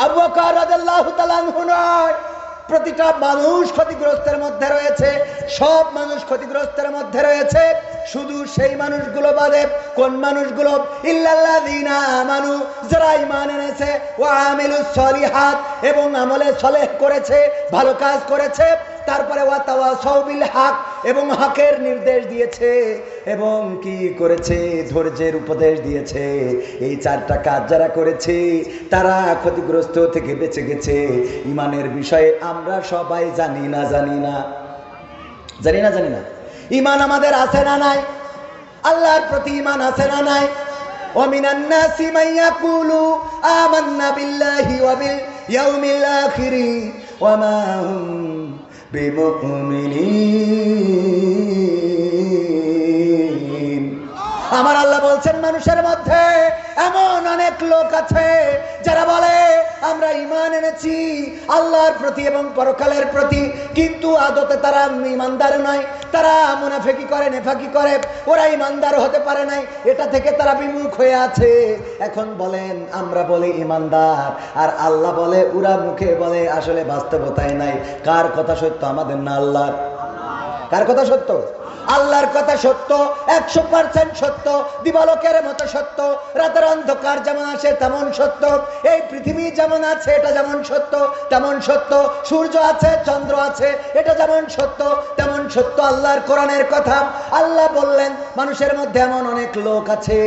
আবু বকর রাদিয়াল্লাহু তাআলা আনহু নয়, প্রতিটা মানুষ ক্ষতিগ্রস্তের মধ্যে রয়েছে, সব মানুষ ক্ষতিগ্রস্তের মধ্যে রয়েছে, শুধু সেই মানুষগুলো বাদে। কোন মানুষগুলো? ইল্লাল্লাযীনা আমানু, যারা ঈমান এনেছে, ওয়া আমিলুস সলিহাত, এবং আমলে সলেহ করেছে, ভালো কাজ করেছে, তারপরে ওয়া তাওয়াসাউ বিল হক, এবং হকের নির্দেশ দিয়েছে, এবং কি করেছে? ধৈর্যের উপদেশ দিয়েছে। এই চারটা কাজ যারা করেছে তারা ক্ষতিগ্রস্ত থেকে বেঁচে গেছে। ঈমানের বিষয়ে আমরা সবাই জানি না? জানি না? জানি না? জানি না? ঈমান আমাদের আছে না নাই? আল্লাহর প্রতি ঈমান আছে না নাই? ওয়া মিনান নাসি মান ইয়াকুলু আমান্না বিল্লাহি ওয়া বিল ইয়াউমিল আখির ওয়া মা হুম বিমুমিনিন। আমার আল্লাহ বলছেন, মানুষের মধ্যে এমন অনেক লোক আছে যারা বলে আমরা ঈমান এনেছি আল্লাহর প্রতি এবং পরকালের প্রতি, কিন্তু আদতে তারা ঈমানদার নয়, তারা মুনাফিকি করে, নেফাকি করে, ওরা ঈমানদার হতে পারে নাই, এটা থেকে তারা বিমুখ হয়ে আছে। এখন বলেন, আমরা বলি ঈমানদার, আর আল্লাহ বলে, ওরা মুখে বলে, আসলে বাস্তবতায় নাই। কার কথা সত্য, আমাদের না আল্লাহর? কার কথা সত্য? আল্লাহর কথা সত্য, 100% সত্য, দিবালোকের মতো সত্য। রাতের অন্ধকার যেমন আসে তেমন সত্য, এই পৃথিবী যেমন আছে এটা যেমন সত্য তেমন সত্য, সূর্য আছে, চন্দ্র আছে, এটা যেমন সত্য তেমন সত্য আল্লাহর কোরআনের কথা। আল্লাহ বললেন, মানুষের মধ্যে এমন অনেক লোক আছে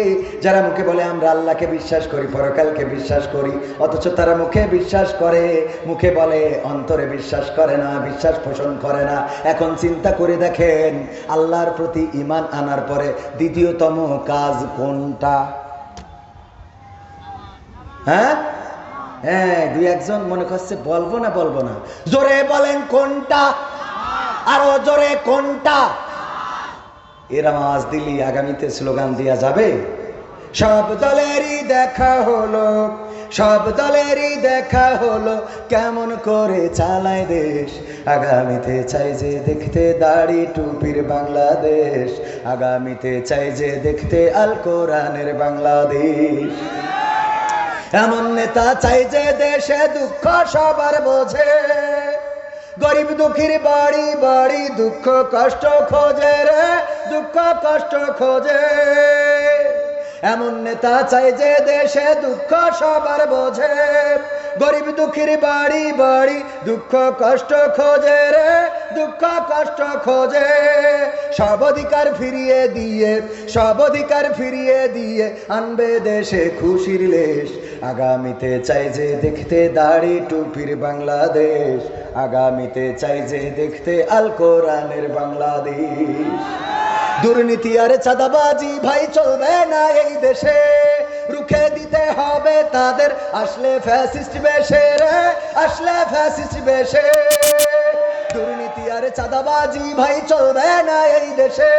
যারা মুখে বলে আমরা আল্লাহকে বিশ্বাস করি, পরকালকে বিশ্বাস করি, অথচ তারা মুখে বিশ্বাস করে, মুখে বলে, অন্তরে বিশ্বাস করে না, বিশ্বাস পোষণ করে না। এখন চিন্তা করে দেখেন, আল্লাহর প্রতি ঈমান আনার পরে দ্বিতীয়তম কাজ কোনটা? হ্যাঁ হ্যাঁ, দুই একজন মনে করছে বলবো না, বলবো না, জোরে বলেন কোনটা? আরো জোরে কোনটা? এরা আওয়াজ দিলি আগামীতে স্লোগান দেয়া যাবে। সব দলেরই দেখা হলো, সব দলেরই দেখা হলো, কেমন করে চালায় দেশ। আগামীতে চাই যে দেখতে দাড়ি টুপির বাংলাদেশ, আগামীতে চাই যে দেখতে আল কোরআনের বাংলাদেশ। এমন নেতা চাই যে দেশে দুঃখ সবার বোঝে, গরিব দুঃখীর বাড়ি বাড়ি দুঃখ কষ্ট খোঁজে রে, দুঃখ কষ্ট খোঁজে। এমন নেতা চাই যে দেশে দুঃখ সবার বোঝে, গরিব দুঃখীর বাড়ি বাড়ি দুঃখ কষ্ট খোঁজে রে, দুঃখ কষ্ট খোঁজে। সব অধিকার ফিরিয়ে দিয়ে, সব অধিকার ফিরিয়ে দিয়ে আনবে দেশে খুশির লেশ। আগামীতে চাই যে দেখতে দাড়ি টুপির বাংলাদেশ, আগামীতে চাই যে দেখতে আল কোরআনের বাংলাদেশ। দুর্নীতি আর চাঁদাবাজি ভাই চলবে না এই দেশে, রুখে দিতে হবে তাদের, আসলে ফ্যাসিস্ট বেশে রে, আসলে ফ্যাসিস্ট বেশে। দুর্নীতি আর চাঁদাবাজি ভাই চলবে না এই দেশে,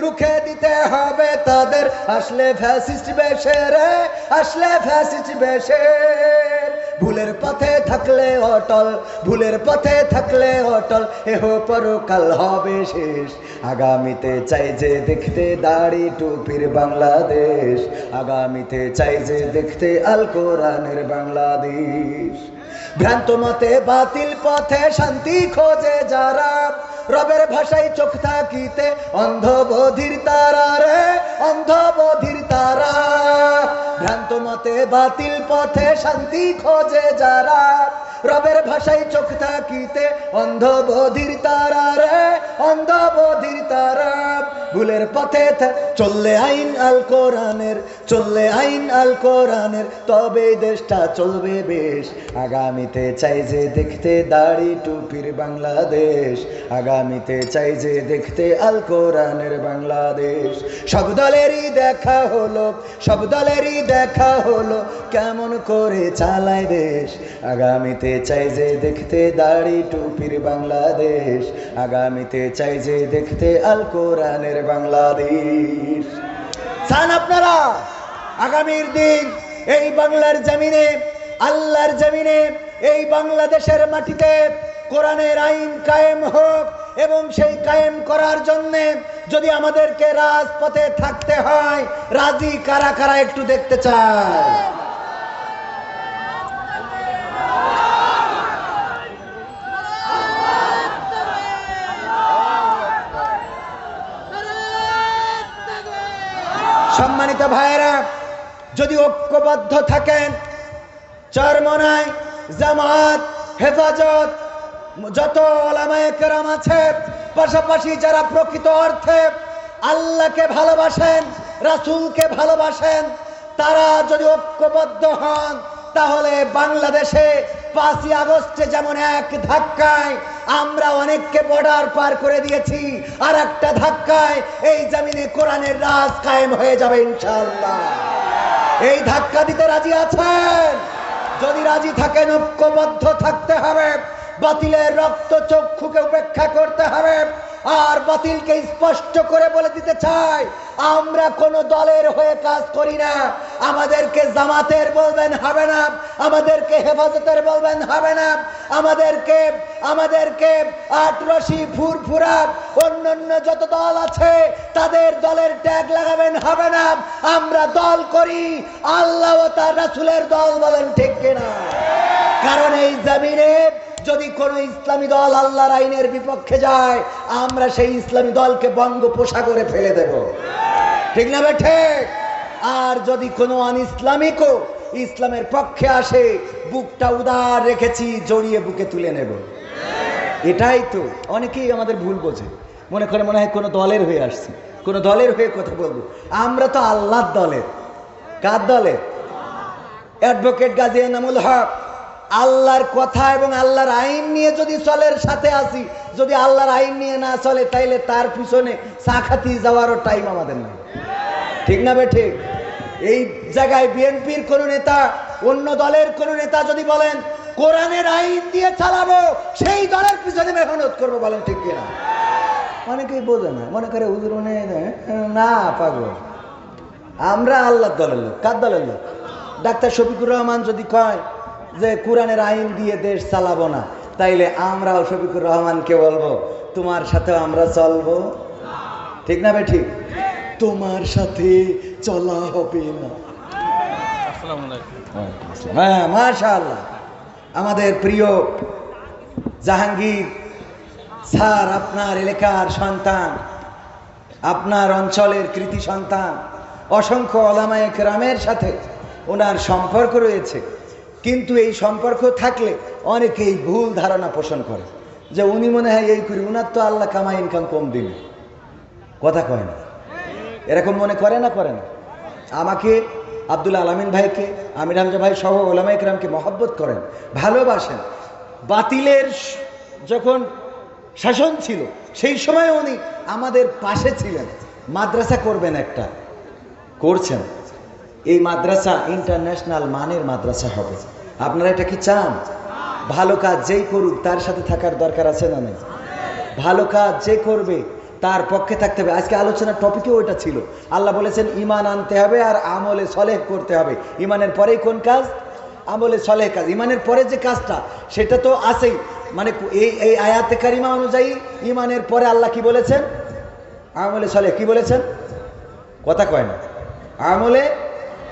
রুখে দিতে হবে তাদের, আসলে ফ্যাসিস্ট বেশে রে, আসলে ফ্যাসিস্ট বেশে। ভুলের পথে থাকলে অটল, ভুলের পথে থাকলে অটল, এহ পরকাল হবে শেষ। আগামীতে চাই যে দেখতে দাড়ি টুপির বাংলাদেশ, আগামীতে চাই যে দেখতে আল কোরআনের বাংলাদেশ। ভ্রান্ত মতে বাতিল পথে শান্তি খোঁজে যারা, রবের ভাষায় চোখ থাকিতে অন্ধ বধির তারা রে, অন্ধ বধির তারা। ভ্রান্ত মতে বাতিল পথে শান্তি খোঁজে যারা, রবের ভাষায় চোখ থাকিতে অন্ধ বধির তারা রে, অন্ধ বধির তারা। ভুলের পথে চললে আইন আল কোরআনের, চললে আইন আল কোরআনের, তবে দেশটা চলবে বেশ। আগামীতে চাই যে দেখতে দাড়ি টুপির বাংলাদেশ, আগামীতে চাই যে দেখতে আল কোরআনের বাংলাদেশ। সব দলেরই দেখা হলো, সব দলেরই দেখা হলো, কেমন করে চালায় দেশ। আগামীতে চাই যে দেখতে দাড়ি টুপির বাংলাদেশ, আগামীতে চাই যে দেখতে আল কোরআনের বাংলাদেশ। চান আপনারা আগামীর দিন এই বাংলার জমিনে, আল্লাহর জমিনে, এই বাংলাদেশের মাটিতে কোরআনের আইন কায়েম হোক, এবং সেই কায়েম করার জন্যে যদি আমাদেরকে রাজপথে থাকতে হয়, রাজি কারা কারা একটু দেখতে চায়? সম্মানিত ভাইয়েরা, যদি ঐক্যবদ্ধ থাকেন, চরমনায় জামাত, হেফাজত, যত ওলামায়ে কেরাম আছে, পাশাপাশি যারা প্রকৃত অর্থে আল্লাহকে ভালোবাসেন, রাসূলকে ভালোবাসেন, তারা যদি ঐক্যবদ্ধ হন, তাহলে বাংলাদেশে 5ই আগস্টে যেমন এক ধাক্কায় আমরা অনেককে বর্ডার পার করে দিয়েছি, আর একটা ধাক্কায় এই জমিনে কোরআনের রাজ কায়েম হয়ে যাবে ইনশাআল্লাহ। এই ধাক্কা দিতে রাজি আছেন? যদি রাজি থাকেন, ঐক্যবদ্ধ থাকতে হবে, বাতিলের রক্ত চক্ষুকে উপেক্ষা করতে হবে। আর বাতিলকে স্পষ্ট করে বলে দিতে চাই, আমরা কোন দলের হয়ে কাজ করি না। আমাদেরকে জামাতের বলবেন হবে না, আমাদেরকে হেফাজতের বলবেন হবে না, আমাদেরকে আটরশি, ফুরফুরা, অন্যান্য যত দল আছে তাদের দলের ট্যাগ লাগাবেন হবে না। আমরা দল করি আল্লাহ ও তার রাসূলের দল, বলেন ঠিক কিনা? কারণ এই জমিনে যদি কোন ইসলামী দল আল্লাহর আইনের বিপক্ষে যায়, আমরা সেই ইসলামী দলকে বঙ্গোপসাগরে ফেলে দেব, ঠিক না বেঠে? আর যদি কোনো অনইসলামিকও ইসলামের পক্ষে আসে, বুকটা উদার রেখেছি, জড়িয়ে বুকে তুলে নেব। এটাই তো অনেকেই আমাদের ভুল বোঝে, মনে হয় কোনো দলের হয়ে আসছি, কোনো দলের হয়ে কথা বলবো। আমরা তো আল্লাহর দলের। কার দলের? অ্যাডভোকেট গাজী এনামুল হক। আল্লাহর কথা এবং আল্লাহর আইন নিয়ে যদি চলের সাথে আসি, যদি আল্লাহর আইন নিয়ে না চলে, তাইলে তার পিছনে সাখাতি যাওয়ারও টাইম আমাদের নাই, ঠিক না বেঠে? এই জায়গায় বিএনপির কোন নেতা, অন্য দলের কোন নেতা যদি বলেন কোরআনের আইন দিয়ে চালাবো, সেই দলের পিছনে মেহনত করবো, বলেন ঠিক কিনা? অনেকেই বোঝে না, মনে করে হুজুর না, পাগল। আমরা আল্লাহর দলের লোক। কার দলের লোক? ডাক্তার শফিকুর রহমান যদি কয় যে কোরআনের আইন দিয়ে দেশ চালাবো না, তাইলে আমরাও শফিকুর রহমানকে বলবো তোমার সাথেও আমরা চলবো, ঠিক না বেঠিক? তোমার সাথে চলা হবে না। হ্যাঁ, মাশাআল্লাহ। আমাদের প্রিয় জাহাঙ্গীর স্যার আপনার এলাকার সন্তান, আপনার অঞ্চলের কৃতি সন্তান। অসংখ্য ওলামায়ে কেরামের সাথে ওনার সম্পর্ক রয়েছে, কিন্তু এই সম্পর্ক থাকলে অনেকেই ভুল ধারণা পোষণ করে যে উনি মনে হয় এই করি, উনার তো আল্লাহ কামাই ইনকাম কম দিন, কথা কয় না, এরকম মনে করে না? আমাকে, আব্দুল আলামিন ভাইকে, আমির হামজা ভাই সহ ওলামায়ে কেরামকে মহব্বত করেন, ভালোবাসেন। বাতিলের যখন শাসন ছিল সেই সময় উনি আমাদের পাশে ছিলেন। মাদ্রাসা করবেন, একটা করছেন। এই মাদ্রাসা ইন্টারন্যাশনাল মানের মাদ্রাসা হবে। আপনারা এটা কি চান? ভালো কাজ যেই করুক তার সাথে থাকার দরকার আছে না নেই? ভালো কাজ যে করবে তার পক্ষে থাকতে হবে। আজকে আলোচনার টপিকও ওইটা ছিল। আল্লাহ বলেছেন ঈমান আনতে হবে আর আমলে সলেহ করতে হবে। ঈমানের পরেই কোন কাজ? আমলে সলেহ কাজ। ঈমানের পরে যে কাজটা সেটা তো আছেই, মানে এই আয়াতে কারিমা অনুযায়ী ঈমানের পরে আল্লাহ কি বলেছেন? আমলে সলেহ। কি বলেছেন? কথা কয় না। আমলে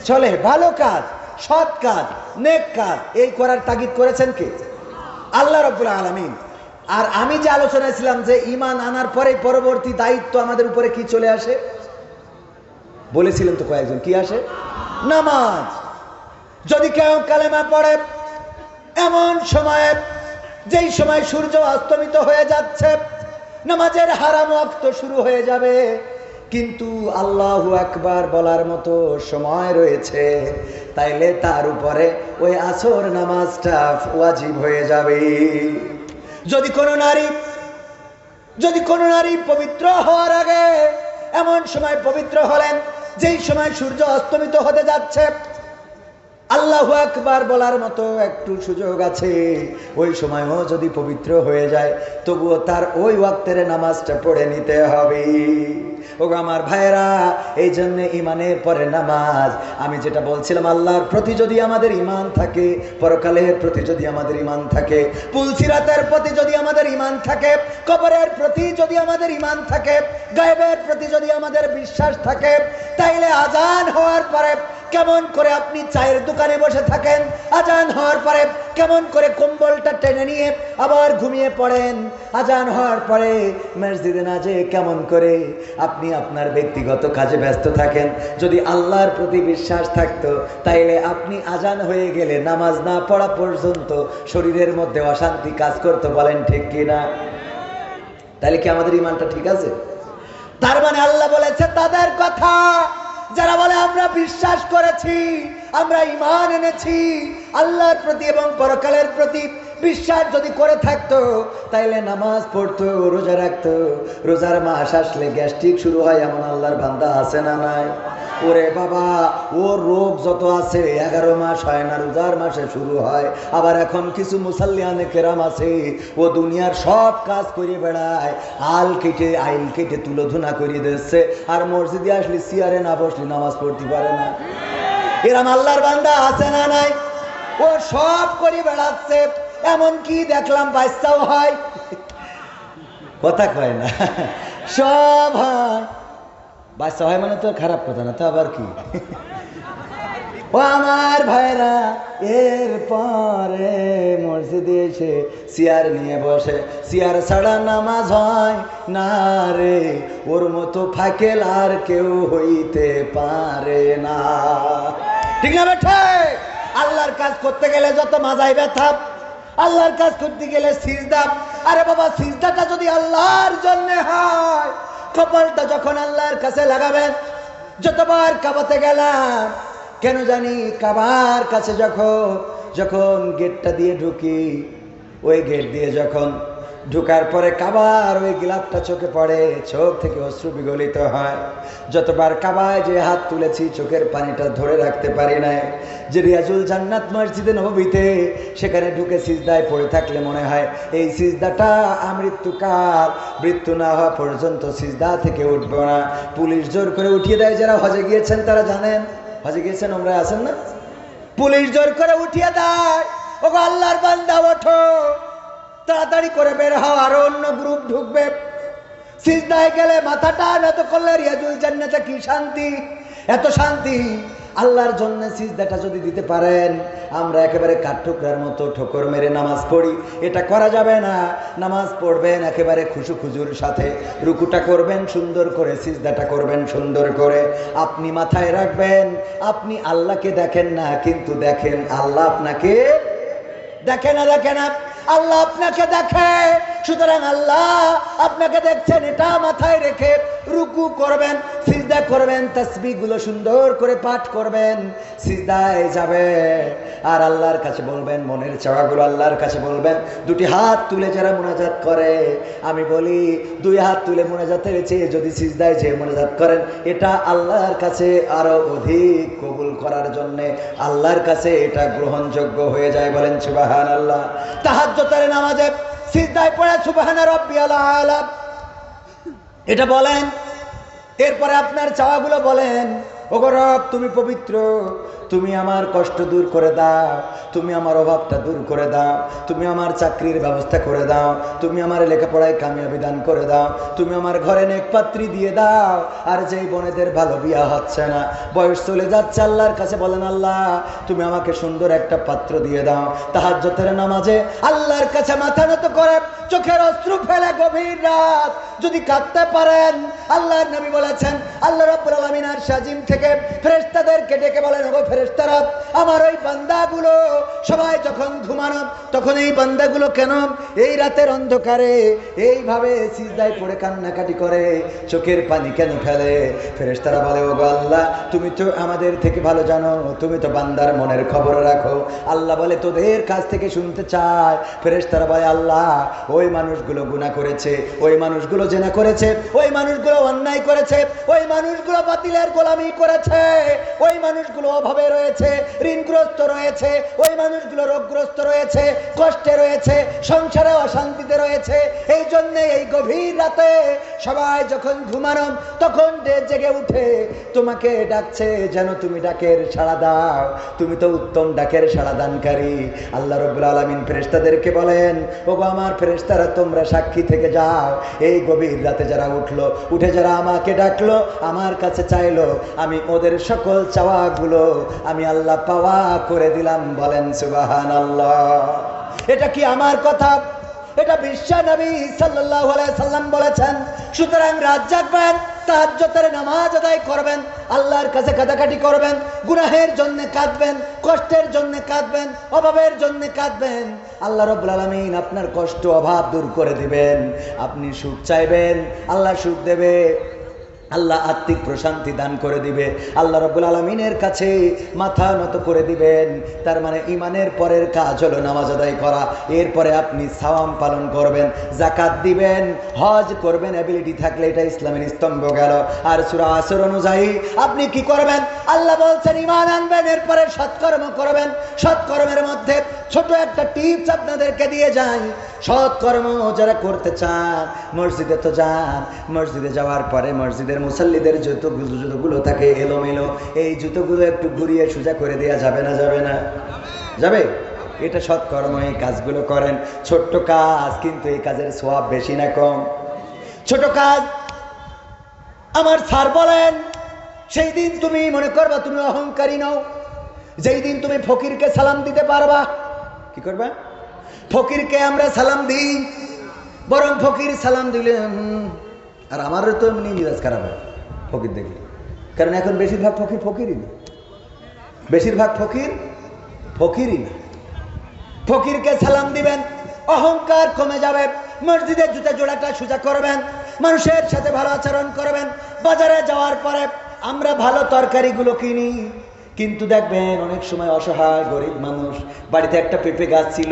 সলেহ, ভালো কাজ, সৎ কাজ, নেক কাজ, এই করার তাগিদ করেছেন কে? আল্লাহ রাব্বুল আলামিন। আর আমি যে আলোচনায় ছিলাম যে ঈমান আনার পরে পরবর্তী দায়িত্ব আমাদের উপরে কি চলে আসে, বলেছিলেন তো কয়েকজন, কি আসে? নামাজ। যদি কেউ কালেমা পড়ে এমন সময়ে, যেই সময় সূর্য অস্তমিত হয়ে যাচ্ছে, নামাজের হারাম ওয়াক্ত শুরু হয়ে যাবে, কিন্তু আল্লাহু আকবার বলার মতো সময় রয়েছে, তাইলে তার উপরে ওই আসর নামাজটা ওয়াজিব হয়ে যাবে। যদি কোনো নারী পবিত্র হওয়ার আগে এমন সময় পবিত্র হলেন যেই সময় সূর্য অস্তমিত হতে যাচ্ছে, আল্লাহু আকবার বলার মতো একটু সুযোগ আছে, ওই সময়ও যদি পবিত্র হয়ে যায়, তবুও তার ওই ওয়াক্তের নামাজটা পড়ে নিতে হবে। ও আমার ভাইরা, এই জন্য ঈমানের পরে নামাজ। আমি যেটা বলছিলাম, আল্লাহর প্রতি যদি আমাদের ঈমান থাকে, পরকালের প্রতি যদি আমাদের ঈমান থাকে, পুলসিরাতের প্রতি যদি আমাদের ঈমান থাকে, কবরের প্রতি যদি আমাদের ঈমান থাকে, গায়েবের প্রতি যদি আমাদের বিশ্বাস থাকে, তাইলে আজান হওয়ার পরে কেমন করে আপনি চায়ের দোকানে বসে থাকেন, আজান হওয়ার পরে কেমন করে কম্বলটা টেনে নিয়ে আবার ঘুমিয়ে পড়েন, আজান হওয়ার পরে মসজিদে না যেয়ে কেমন করে আপনি আপনার ব্যক্তিগত কাজে ব্যস্ত থাকেন। যদি আল্লাহর প্রতি বিশ্বাস থাকতো তাইলে আপনি আজান হয়ে গেলে নামাজ না পড়া পর্যন্ত শরীরের মধ্যে অশান্তি কাজ করতে, বলেন ঠিক কিনা? তাহলে কি আমাদের ইমানটা ঠিক আছে? তার মানে আল্লাহ বলেছে তাদের কথা যারা বলে আমরা বিশ্বাস করেছি, আমরা ঈমান এনেছি, আল্লাহর প্রতি এবং পরকালের প্রতি বিশ্বাস যদি করে থাকতো তাইলে নামাজ পড়তো, রোজা রাখতো। রোজার মাস আসলে গ্যাস্ট্রিক শুরু হয় এমন আল্লাহর বান্দা আছে না নাই? ওরে বাবা, ওর রোগ যত আছে 11 মাস হয় না, রোজার মাসে শুরু হয়। আবার এখন কিছু মুসাল্লিয়ানে কেরাম আছে, ও দুনিয়ার সব কাজ করে বেড়ায়, আইল কেটে তুলোধুনা করিয়ে দিচ্ছে, আর মসজিদে আসলে চেয়ারে না বসলে নামাজ পড়তে পারে না। এরম আল্লাহর বান্দা আছে না নাই? ও সব করে বেড়াচ্ছে, এমন কি দেখলাম বাচ্চাও হয়, কথা কয় না, সব হয়। বাচ্চা হয় মানে তো খারাপ কথা না, তো আবার কি? ও আমার ভাইরা, এরপরে মসজিদে এসে চেয়ার নিয়ে বসে, চেয়ার ছাড়া নামাজ হয় না রে, ওর মতো ফাকেল আর কেউ হইতে পারে না। ঠিক না বেঠে? আল্লাহর কাজ করতে গেলে যত মাজায় ব্যথা, আল্লাহর কাজ করতে গেলে সিজদা। আরে বাবা, সিজদাটা যদি আল্লাহর জন্য হয়, কপালটা যখন আল্লাহর কাছে লাগাবেন, যতবার কাবাতে গেলাম কেন জানি কাবার কাছে যখন গেটটা দিয়ে ঢুকি, ওই গেট দিয়ে যখন ঢুকার পরে কাবার ওই গিলাফটা চোখে পড়ে, চোখ থেকে অশ্রু বিগলিত হয়। যতবার কাবায় যে হাত তুলেছি চোখের পানিটা ধরে রাখতে পারি নাই। যে রিয়াজুল জান্নাত মসজিদে নববীতে, সেখানে ঢুকে সিজদায় পড়ে থাকলে মনে হয় এই সিজদাটা আমৃত্যুকাল, মৃত্যু না হওয়া পর্যন্ত সিজদা থেকে উঠবো না। পুলিশ জোর করে উঠিয়ে দেয়। যারা হজে গিয়েছেন তারা জানেন, হজে গিয়েছেন, আমরা আছেন না, পুলিশ জোর করে উঠিয়ে দেয়, ওগো আল্লাহর বান্দা ওঠো, তাড়াতাড়ি করে বের হও, আরো অন্য গ্রুপ ঢুকবে। সিজদায় গেলে মাথাটা নত করলে রিয়াজুল জান্নাতে কি শান্তি, এত শান্তি। আল্লাহর জন্য সিজদাটা যদি দিতে পারেন, আমরা একেবারে কাঠঠোকরার মতো ঠোকর মেরে নামাজ পড়ি, এটা করা যাবে না। নামাজ পড়বেন একেবারে খুশু খুজুর সাথে, রুকুটা করবেন সুন্দর করে, সিজদাটা করবেন সুন্দর করে। আপনি মাথায় রাখবেন, আপনি আল্লাহকে দেখেন না, কিন্তু দেখেন আল্লাহ আপনাকে দেখে না, দেখে না, আল্লাহ আপনাকে দেখে। সুতরাং আল্লাহ আপনাকে দেখছেন, এটা মাথায় রেখে রুকু করবেন, সিজদা করবেন, তাসবিহগুলো সুন্দর করে পাঠ করবেন, সিজদায় যাবে আর আল্লাহর কাছে বলবেন, মনের চাওয়াগুলো আল্লাহর কাছে বলবেন। দুটি হাত তুলে যারা মুনাজাত করে, আমি বলি 2 হাত তুলে মুনাজাতের চেয়ে যদি সিজদায় যে মুনাজাত করেন, এটা আল্লাহর কাছে আরো অধিক কবুল করার জন্য আল্লাহর কাছে এটা গ্রহণযোগ্য হয়ে যায়। বলেন সুবহানাল্লাহ। তাহাজ্জুদের নামাজে সিজদায় পড়ে সুবহানা রাব্বিয়াল আলা এটা বলেন, এরপরে আপনার চাওয়াগুলো বলেন। ওগো রব, তুমি পবিত্র, তুমি আমার কষ্ট দূর করে দাও, তুমি আমার অভাবটা দূর করে দাও, তুমি আমার চাকরির ব্যবস্থা করে দাও, তুমি আমার লেখাপড়ায় কামিয়াবি দান করে দাও, তুমি আমার ঘরে নেক পাত্রী দিয়ে দাও। আর যেই বোনেদের ভালো বিয়া হচ্ছে না, বয়স চলে যাচ্ছে, আল্লাহর কাছে বলেন, আল্লাহ তুমি আমাকে সুন্দর একটা পাত্র দিয়ে দাও। তাহাজ্জুদের নামাজে আল্লাহর কাছে মাথা নত করে চোখের অশ্রু ফেলে গভীর রাত যদি কাঁদতে পারেন, আল্লাহর নবী বলেছেন, আল্লাহ রাব্বুল আলামিন আরশ আজিম থেকে ফেরেশতাদেরকে ডেকে বলেন, ওগো ফেরেশতারা, আমার ওই বান্দাগুলো সবাই যখন ঘুমানো, তখন এই বান্দাগুলো কেন এই রাতের অন্ধকারে এইভাবে সিজদায় পড়ে কান্নাকাটি করে, চোখের পানি কেন ফেলে? ফেরেশতারা বলে, ওগো আল্লাহ, তুমি তো আমাদের থেকে ভালো জানো, তুমি তো বান্দার মনের খবর রাখো। আল্লাহ বলে, তোদের কাছ থেকে শুনতে চায়। ফেরেশতারা বলে, আল্লাহ, ওই মানুষগুলো গুনাহ করেছে, ওই মানুষগুলো জেনা করেছে, ওই মানুষগুলো অন্যায় করেছে, ওই মানুষগুলো বাতিলের গোলামি করেছে, ওই মানুষগুলো অভাবে হয়ে রয়েছে, ঋণগ্রস্ত রয়েছে, ওই মানুষগুলো রোগগ্রস্ত রয়েছে, কষ্টে রয়েছে, সংসারে অশান্তিতে রয়েছে। এই জন্যে এই গভীর রাতে সবাই যখন ঘুমানো তখন জেগে উঠে তোমাকে ডাকছে, যেন তুমি ডাকের সাড়া দাও। তুমি তো উত্তম ডাকের সাড়া দানকারী। আল্লাহ রাব্বুল আলামিন ফেরেশতাদেরকে বলেন, ওগো আমার ফেরেশতারা, তোমরা সাক্ষী থেকে যাও, এই গভীর রাতে যারা উঠলো, উঠে যারা আমাকে ডাকলো, আমার কাছে চাইলো, আমি ওদের সকল চাওয়াগুলো আমি আল্লাহ পাওয়া করে দিলাম। বলেন সুবহানাল্লাহ। এটা কি আমার কথা? এটা বিশ্ব নবী সাল্লাল্লাহু আলাইহি সাল্লাম বলেছেন। সুতরাং রাত জাগবেন, তাহাজ্জুদের নামাজ আদায় করবেন, আল্লাহর কাছে কাঁদাকাটি করবেন, গুনাহের জন্য কাঁদবেন, কষ্টের জন্য কাঁদবেন, অভাবের জন্য কাঁদবেন। আল্লাহ রাব্বুল আলামিন আপনার কষ্ট অভাব দূর করে দিবেন। আপনি সুখ চাইবেন, আল্লাহ সুখ দেবে। আল্লাহ আত্মিক প্রশান্তি দান করে দিবে। আল্লাহ রাব্বুল আলামিনের কাছে মাথা নত করে দিবেন। তার মানে ইমানের পরের কাজ হলো নামাজ আদায় করা। এরপরে আপনি সাওয়াম পালন করবেন, যাকাত দিবেন, হজ করবেন, এবিলিটি থাকলে এটা ইসলামের স্তম্ভ গেল। আর সূরা আসর অনুযায়ী আপনি কি করবেন? আল্লাহ বলছেন ঈমান আনবেন, এরপরে সৎকর্ম করবেন। সৎকর্মের মধ্যে ছোট একটা টিপস আপনাদেরকে দিয়ে যাই। সৎকর্ম যারা করতে চান, মসজিদে তো যান, মসজিদে যাওয়ার পরে মসজিদের মুসাল্লিদের জুতোগুলো থাকে এলোমেলো, এই জুতোগুলো একটু ঘুরিয়ে সোজা করে দেওয়া যাবে না? যাবে না? যাবে। এটা সৎকর্ম, এই কাজগুলো করেন। ছোট্ট কাজ, কিন্তু এই কাজের সওয়াব বেশি না কম? ছোট কাজ। আমার স্যার বলেন, সেই দিন তুমি মনে করবা তুমি অহংকারী নও, যেই দিন তুমি ফকিরকে সালাম দিতে পারবা। কি করবা? ফকিরকে আমরা সালাম দিই, বরং ফকির সালাম দিলে আর আমারও তো এমনি মিজাজ খারাপ হয় ফকির দেখলে। কারণ এখন বেশিরভাগ ফকির ফকিরই না, বেশিরভাগ ফকির ফকিরই না। ফকিরকে সালাম দিবেন, অহংকার কমে যাবে। মসজিদের জুতা জোড়াটা সোজা করবেন, মানুষের সাথে ভালো আচরণ করবেন। বাজারে যাওয়ার পরে আমরা ভালো তরকারিগুলো কিনি, কিন্তু দেখবেন অনেক সময় অসহায় গরিব মানুষ, বাড়িতে একটা পেঁপে গাছ ছিল,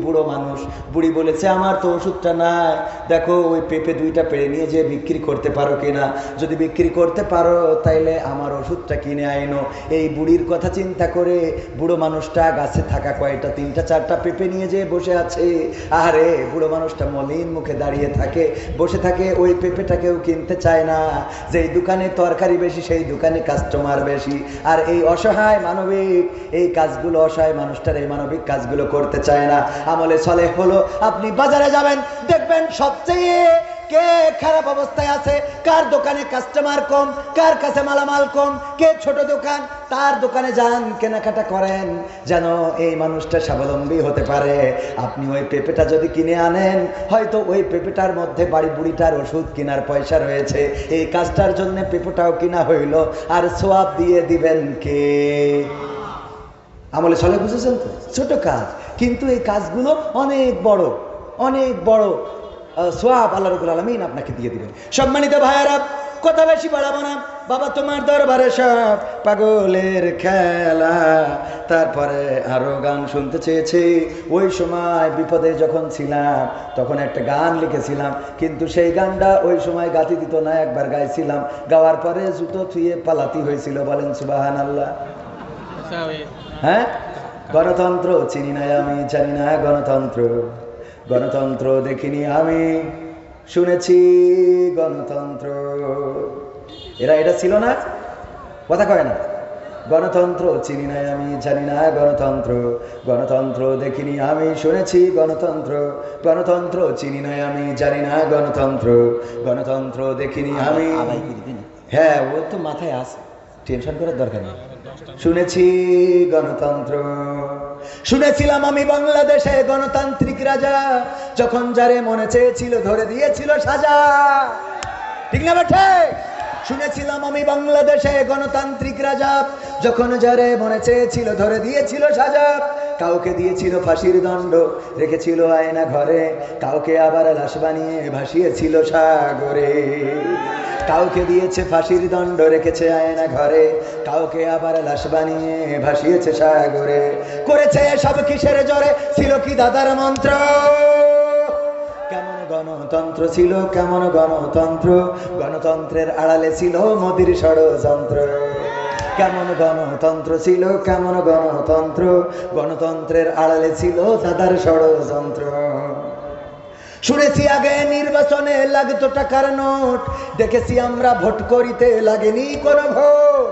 বুড়ো মানুষ, বুড়ি বলেছে আমার তো ওষুধটা নাই, দেখো ওই পেঁপে দুইটা পেড়ে নিয়ে যে বিক্রি করতে পারো কিনা, যদি বিক্রি করতে পারো তাইলে আমার ওষুধটা কিনে আইনো। এই বুড়ির কথা চিন্তা করে বুড়ো মানুষটা গাছে থাকা কয়টা 3টা 4টা পেঁপে নিয়ে যে বসে আছে। আরে বুড়ো মানুষটা মলিন মুখে দাঁড়িয়ে থাকে, বসে থাকে, ওই পেঁপেটাকেও কিনতে চায় না। যেই দোকানে তরকারি বেশি সেই দোকানে কাস্টমার বেশি। আর এই অসহায় মানবিক এই কাজগুলো, অসহায় মানুষটার এই মানবিক কাজগুলো করতে চায় না। আমলে সলেহ হলো আপনি বাজারে যাবেন, দেখবেন সবচেয়ে কে খারাপ অবস্থায় আছে, কার দোকানে কাস্টমার কম, কার কাছে মালামাল কম, কে ছোট দোকান, তার দোকানে যান, কেনাকাটা করেন, যেন এই মানুষটা স্বাবলম্বী হতে পারে। আপনি ওই পেঁপেটা যদি কিনে আনেন, হয়তো ওই পেঁপেটার মধ্যে বাড়ি বুড়িটার ওষুধ কেনার পয়সা রয়েছে, এই কাজটার জন্য পেঁপেটাও কিনা হইল, আর সোয়াব দিয়ে দিবেন কে? আমলে সলে, বুঝেছেন তো? ছোট কাজ, কিন্তু এই কাজগুলো অনেক বড়, অনেক বড় সোয়াব আল্লাহ রাব্বুল আলামিন আপনাকে দিয়ে দিবেন। সম্মানিত ভাইয়েরা, কথা বেশি বাড়াবো না। বাবা তোমার দরবারে সব পাগলের খেলা। তারপরে আরো গান শুনতে চেয়েছি। ওই সময় বিপদে যখন ছিলাম তখন একটা গান লিখেছিলাম, কিন্তু সেই গানটা ওই সময় গাতি দিত না, একবার গাইছিলাম, গাওয়ার পরে জুতো থুয়ে পালাতি হয়েছিল। বলেন সুবহানাল্লাহ। হ্যাঁ, গণতন্ত্র চিনি না আমি, জানি না গণতন্ত্র, গণতন্ত্র দেখিনি আমি, শুনেছি গণতন্ত্র। এটা ছিল না? কথা কয় না? গণতন্ত্র চিনি না আমি, জানি না গণতন্ত্র, গণতন্ত্র দেখিনি আমি, শুনেছি গণতন্ত্র, গণতন্ত্র চিনি না আমি, জানি না গণতন্ত্র, গণতন্ত্র দেখিনি আমি। হ্যাঁ, ও তো মাথায় আসে, টেনশন করার দরকার নেই। শুনেছি গণতন্ত্র, শুনেছিলাম আমি বাংলাদেশে গণতান্ত্রিক রাজা, যখন যারে মনে চেয়েছিল ধরে দিয়েছিল সাজা। ঠিক না বেঠে? শুনেছিলাম আমি বাংলাদেশে গণতান্ত্রিক রাজা, যখন যারে মনে চেয়েছিল ধরে দিয়েছিল সাজা। কাউকে দিয়েছিল ফাঁসির দণ্ড, রেখেছিল আয়না ঘরে, কাউকে আবার লাশ বানিয়ে ভাসিয়েছিল সাগরে। কাউকে দিয়েছে ফাঁসির দণ্ড, রেখেছে আয়না ঘরে, কাউকে আবার লাশ বানিয়ে ভাসিয়েছে সাগরে। করেছে সব কিসের জোরে? ছিল কি দাদার মন্ত্র? কেমন গণতন্ত্র ছিল, কেমন গণতন্ত্র? গণতন্ত্রের আড়ালে ছিল মোদির ষড়যন্ত্র। কেমন গণতন্ত্র ছিল, কেমন গণতন্ত্র, গণতন্ত্রের আড়ালে ছিল দাদার ষড়যন্ত্র। শুনেছি আগে নির্বাচনে লাগতো টাকার নোট, দেখেছি আমরা ভোট করিতে লাগেনি কোনো ভোট।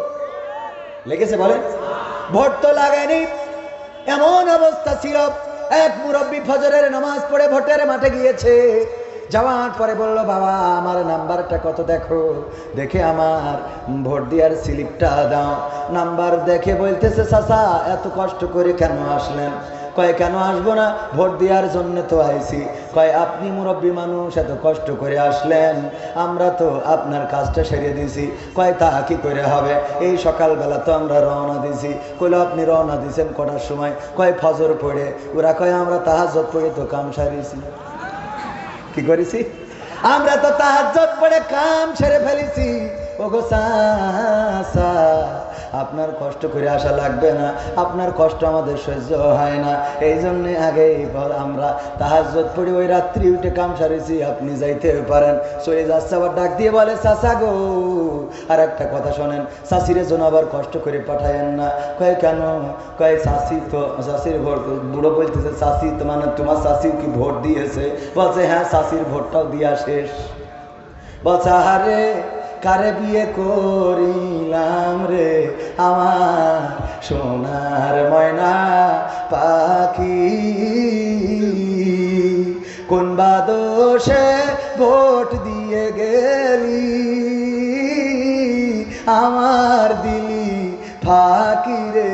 লেগেছে বলেন? ভোট তো লাগেনি। এমন অবস্থা ছিল, এক মুরব্বী ফজরের নামাজ পড়ে ভোটের মাঠে গিয়েছে। যাওয়ার পরে বলল, বাবা আমার নাম্বারটা কত দেখো। দেখে আমার ভোট দেওয়ার স্লিপটা দাও। নাম্বার দেখে বলতেছে, চাচা এত কষ্ট করে কেন আসলেন? কয় কেন আসবো না, ভোট দেওয়ার জন্য তো আইছি। কয় আপনি মুরব্বী মানুষ, এত কষ্ট করে আসলেন, আমরা তো আপনার কাজটা সেরে দিছি। কয় তা কি করে হবে, এই সকালবেলা তো আমরা রওনা দিছি। কইল আপনি রওনা দিছেন কটার সময়? কয় ফজর পড়ে। ওরা কয় আমরা তাহাজ্জুদ পড়ে তো কাম সারিছি। কি করেছি? আমরা তো তাহাজ্জুদ পড়ে কাম সেরে ফেলেছি। ওগো চাচা আপনার কষ্ট করে আসা লাগবে না, আপনার কষ্ট আমাদের সহ্য হয় না, এই জন্যে আগেই আমরা তাহাজ্জুদ পড়ে ওই রাত্রি উঠে কাম সারিছি, আপনি যাইতে পারেন। চলে যাচ্ছে, আবার ডাক দিয়ে বলে, চাচা গো আর একটা কথা শোনেন, চাষিরে জন্য আবার কষ্ট করে পাঠায়েন না। কয় কেন? কয় চাষি তো, চাষির ভোট, বুড়ো বলতেছে চাষি তো মানে তোমার চাষি কি ভোট দিয়েছে? বলছে হ্যাঁ চাষির ভোটটাও দিয়া শেষ। বলছে আরে কারে বিয়ে করিলাম রে আমার সোনার ময়না পাখি, কোন বাদোষে ভোট দিয়ে গেলি আমার দিলি ফাঁকি রে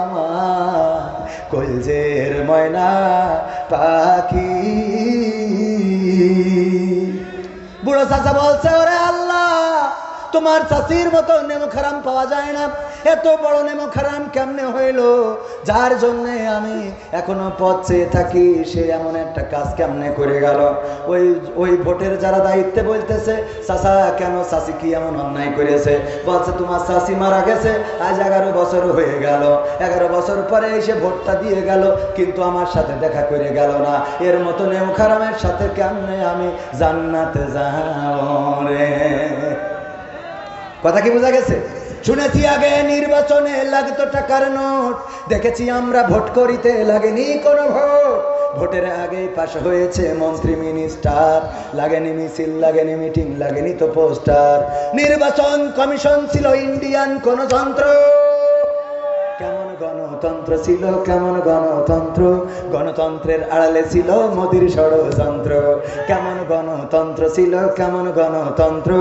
আমার কলজের ময়না পাখি। বুড়ো চাচা বলছে, ওরে আল্লাহ তোমার চাচির মতো নেমো খারাম পাওয়া যায় না। এত বড় নেমো খারাম কেমনে হইল, যার জন্যে আমি এখনো পথ চেয়ে থাকি, সে এমন একটা কাজ কেমনে করে গেল। ওই ভোটের যারা দায়িত্বে বলতেছে, চাচা কেন, চাচি কি এমন অন্যায় করেছে? বলছে তোমার চাচি মারা গেছে আজ 11 বছর হয়ে গেল, 11 বছর পরে এসে ভোটটা দিয়ে গেল, কিন্তু আমার সাথে দেখা করে গেল না। এর মতো নেমো খারামের সাথে কেমনে আমি জান্নাতে যাব রে? কথা কি বোঝা গেছে? শুনেছি আগে নির্বাচনে লাগতো টাকার নোট, দেখেছি আমরা ভোট করিতে লাগেনি কোনো ভোট। ভোটের আগেই পাশ হয়েছে মন্ত্রী মিনিস্টার, লাগেনি মিছিল, লাগেনি মিটিং, লাগেনি তো পোস্টার। নির্বাচন কমিশন ছিল ইন্ডিয়ান কোন যন্ত্র। কেমন গণতন্ত্র ছিল, কেমন গণতন্ত্র, গণতন্ত্রের আড়ালে ছিল মোদির ষড়যন্ত্র। কেমন গণতন্ত্র ছিল, কেমন গণতন্ত্র,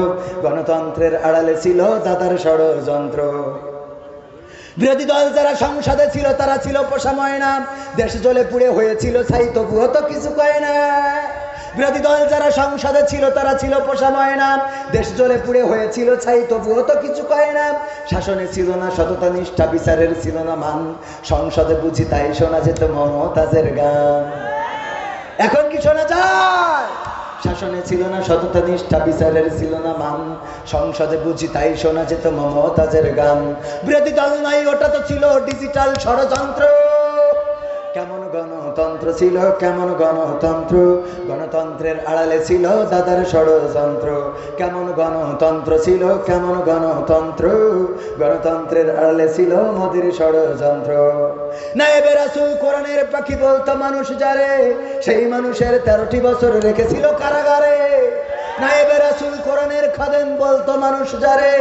গণতন্ত্রের আড়ালে ছিল দাদার ষড়যন্ত্র। বিরোধী দল যারা সংসদে ছিল তারা ছিল পোষা ময়না, দেশ জ্বলে পুড়ে হয়েছিল ছাই, তবুও তো কিছু কয় না। বিরোধী দল যারা সংসদে ছিল তারা ছিল পোষা ময়না, দেশ জ্বলে পুড়ে হয়েছিল ছাই, তবুও তো কিছু কয় না। শাসনে ছিল না সততা নিষ্ঠা, বিচারের ছিল না মান, সংসদে বুঝি তাই শোনা যেত মমতাজের গান। এখন কি শোনা যায়? শাসনে ছিল না সততা নিষ্ঠা, বিচারের ছিল না মান, সংসদে বুঝি তাই শোনা যেত মমতাজের গান। বিরোধী দল নাই, ওটা তো ছিল ডিজিটাল ষড়যন্ত্র। কেমন গণতন্ত্র ছিল, কেমন গণতন্ত্র, গণতন্ত্রের আড়ালে ছিল দাদার ষড়যন্ত্র। কেমন গণতন্ত্র ছিল, কেমন গণতন্ত্র, গণতন্ত্রের আড়ালে ছিল মোদির ষড়যন্ত্র। নায়েবে রাসূল কোরআনের পাখি বলতো মানুষ যারে, সেই মানুষের 13টি বছর রেখেছিল কারাগারে। নায়েবে রাসূল কোরআনের খাদেম বলতো মানুষ যারে,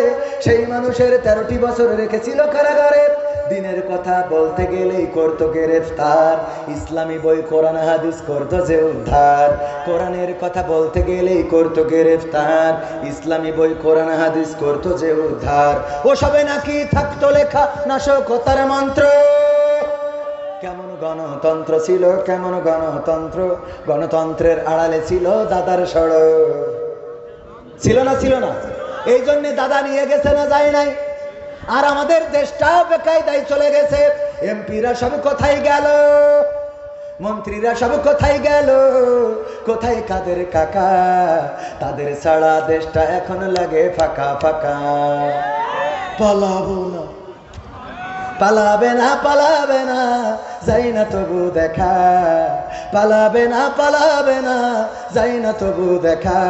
সেই মানুষের 13টি বছর রেখেছিল কারাগারে। দিনের কথা বলতে গেলেই করতো গ্রেফতার, ইসলামী বই কোরআন হাদিস করতো যে উদ্ধার। কোরআনের কথা বলতে গেলেই করতো গ্রেফতার, ইসলামী বই কোরআন হাদিস করতো যে উদ্ধার। ওসবে নাকি থাকতো লেখা নাশকতার মন্ত্র। কেমন গণতন্ত্র ছিল, কেমন গণতন্ত্র, গণতন্ত্রের আড়ালে ছিল দাদার ষড়। ছিল না, ছিল না? এই জন্যে দাদা নিয়ে গেছে না যায় নাই? আর আমাদের দেশটাও বেকায়দায় চলে গেছে। এমপিরা সব কোথায় গেল, মন্ত্রীরা সব কোথায় গেল, কোথায় কাদের কাকা? তাদের ছাড়া দেশটা এখন লাগে ফাঁকা ফাঁকা। পালাবো না, পালাবে না, পালাবে না, যাই না তবু দেখা, পালাবে না যাই না তবু দেখা।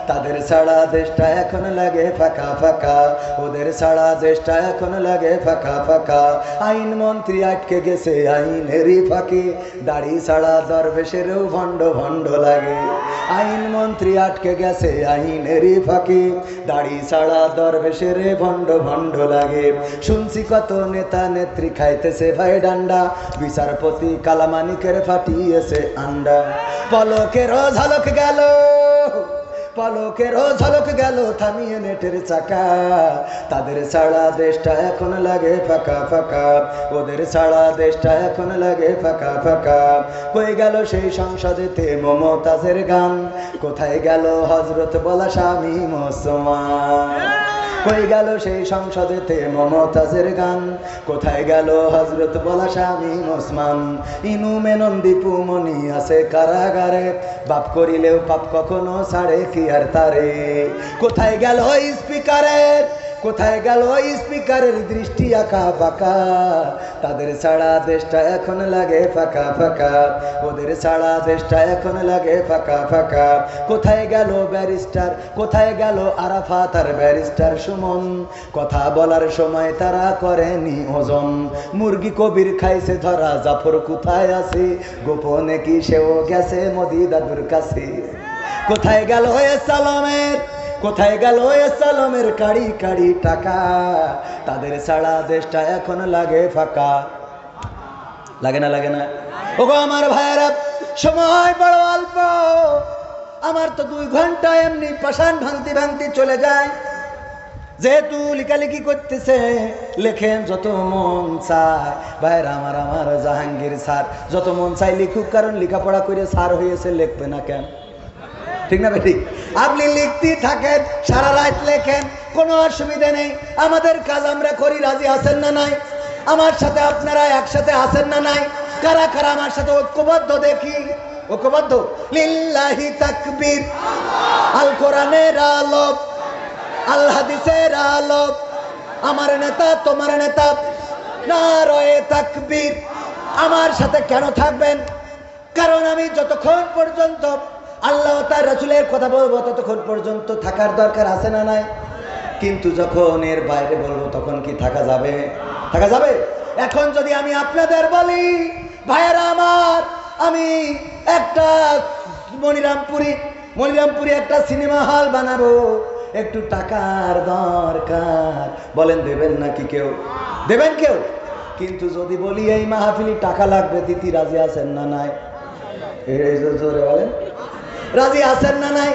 তাদের ছাড়া দেশটা এখন লাগে ফাঁকা ফাঁকা, ওদের ছাড়া দেশটা এখন লাগে ফাঁকা ফাঁকা। আইন মন্ত্রী আটকে গেছে আইনেরই ফাঁকে, দাড়ি ছাড়া দরবেশেরও ভণ্ড ভণ্ড লাগে। আইন মন্ত্রী আটকে গেছে আইনেরই ফাঁকে, দাড়ি ছাড়া দরবেশের ভণ্ড ভণ্ড লাগে। শুনছি কত নেতা নেত্রী খাইতেছে ভাই ডান্ডা, বিচারপতি কালামানিকের ফাটিয়েছে আন্ডা। পলকেরও ঝলক গেল, পলকেরও ঝলক গেল থামিয়ে নেটের চাকা। তাদের ছাড়া দেশটা এখন লাগে ফাঁকা ফাঁকা, ওদের ছাড়া দেশটা এখন লাগে ফাঁকা ফাঁকা। কই গেল সেই সংসদেতে মমতাজের গান, কোথায় গেল হজরত বলা স্বামী মুসলমান। কই গেল সেই সংসদেতে মমতাজের গান, কোথায় গেল হজরত বলা স্বামী মুসলমান। ইনু মেনন দীপু মনি আছে কারাগারে, বাপ করিলেও পাপ কখনো ছাড়ে কি আর তারে। কোথায় গেল স্পিকারের, কোথায় গেল স্পিকারের দৃষ্টি আঁকা বাঁকা। তাদের ছাড়া দেশটা এখন লাগে ফাঁকা ফাঁকা, ওদের ছাড়া দেশটা এখন লাগে ফাঁকা ফাঁকা। কোথায় গেল ব্যারিস্টার, কোথায় গেল আরাফাত আর ব্যারিস্টার সুমন, কথা বলার সময় তারা করেনি ওজন। মুরগি কবির খাইছে ধরা, জাফর কোথায় আছে, গোপনে কি সেও গেছে মোদি দাদুর কাছে। কোথায় গেল সালামের, কোথায় গেল সালামের কাড়ি কাড়ি টাকা। তাদের ছাড়া দেশটা এখন লাগে ফাঁকা, লাগে না লাগে না? ওগো আমার ভাইয়েরা, সময় বড় অল্প, আমার তো 2 ঘন্টা এমনি পাষাণ ভাঙতি ভাঙতি চলে যায়। যেহেতু লেখালেখি করতেছে, লেখেন যত মন চায়। ভাইরা আমার, আমার জাহাঙ্গীর স্যার যত মন চাই লিখুক, কারণ লেখাপড়া করে স্যার হয়েছে, লিখবে না কেন? ঠিক না ভাই? ঠিক। আপনি লিখতে থাকেন, সারা রাত লেখেন, কোনো অসুবিধা নেই। আমাদের কাজ আমরা করি, রাজি আছেন না নাই? আমার সাথে আপনারা একসাথে আছেন না নাই? কারা কারা আমার সাথে ঐক্যবদ্ধ দেখি? ঐক্যবদ্ধ? লিল্লাহি তাকবীর, আল কোরআনের আলো, আল হাদিসের আলো, আমার নেতা তোমার নেতা, নারায়ে তাকবীর। আমার সাথে কেন থাকবেন? কারণ আমি যতক্ষণ পর্যন্ত আল্লাহ তার রাসূলের কথা বলবো ততক্ষণ পর্যন্ত থাকার দরকার আছে না নাই? কিন্তু যখন এর বাইরে বলবো তখন কি থাকা যাবে? থাকা যাবে? এখন যদি আমি আপনাদের বলি, ভাইয়েরা আমার, আমি একটা মনিরামপুরি একটা সিনেমা হল বানাবো, একটু টাকার দরকার, বলেন দেবেন নাকি কেউ? দেবেন কেউ? কিন্তু যদি বলি এই মাহফিলি টাকা লাগবে, দিতে রাজি আছেন না নাই? এই জোরে বলেন, রাজি আছেন না নাই?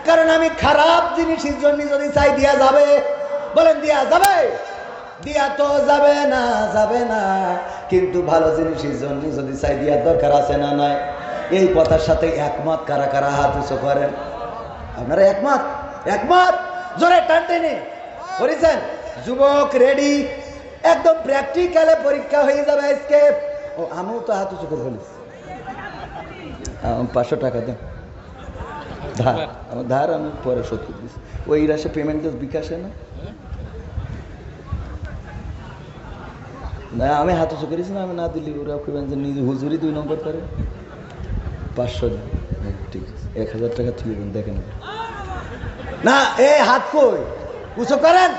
কারণ আমি খারাপ জিনিসের জন্য যদি চাই, দিয়া যাবে? বলেন দিয়া যাবে? দিয়া তো যাবে না, যাবে না। কিন্তু ভালো জিনিসের জন্য যদি চাই, দিয়া দরকার আছে না নাই? এই কথার সাথে একমত কারা কারা? হাত উঁচু করেন। আপনারা একমত? একমত? জোরে টান টেনে করেছেন? যুবক রেডি, একদম প্র্যাকটিক্যালে পরীক্ষা হয়ে যাবে আজকে। ও আমিও তো হাত উঁচু করে ফেলেছি। 500 টাকা দেন ধার, আমার ধার আমি পরে শোধ করে দিচ্ছি। ওই রাশে পেমেন্ট বিকাশে না, না আমি হাত উঁচু করেছি না, আমি না দিলি ওরা নিজে হুজুরি 2 নম্বর করে। 500 দেন, ঠিক আছে। 1000 টাকা তুলে দেন, দেখেন না। এই হাত কই উঁচু করেন,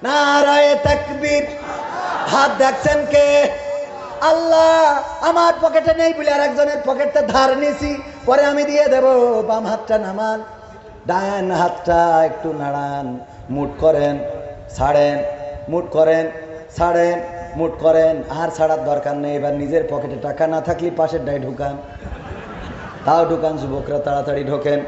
নারায়ে তাকবীর। হাত দেখছেন কে? আল্লাহ। আমার পকেটে নেই বলে আর একজনের পকেটে ধার নিয়েছি, পরে আমি দিয়ে দেব। বাম হাতটা নামান, ডান হাতটা একটু নাড়ান, মুট করেন, ছাড়েন, মুট করেন, ছাড়েন, মুট করেন। আর ছাড়ার দরকার নেই। এবার নিজের পকেটে টাকা না থাকলে পাশের ডাই ঢুকান, তাও ঢুকান। যুবকরা তাড়াতাড়ি ঢোকেন।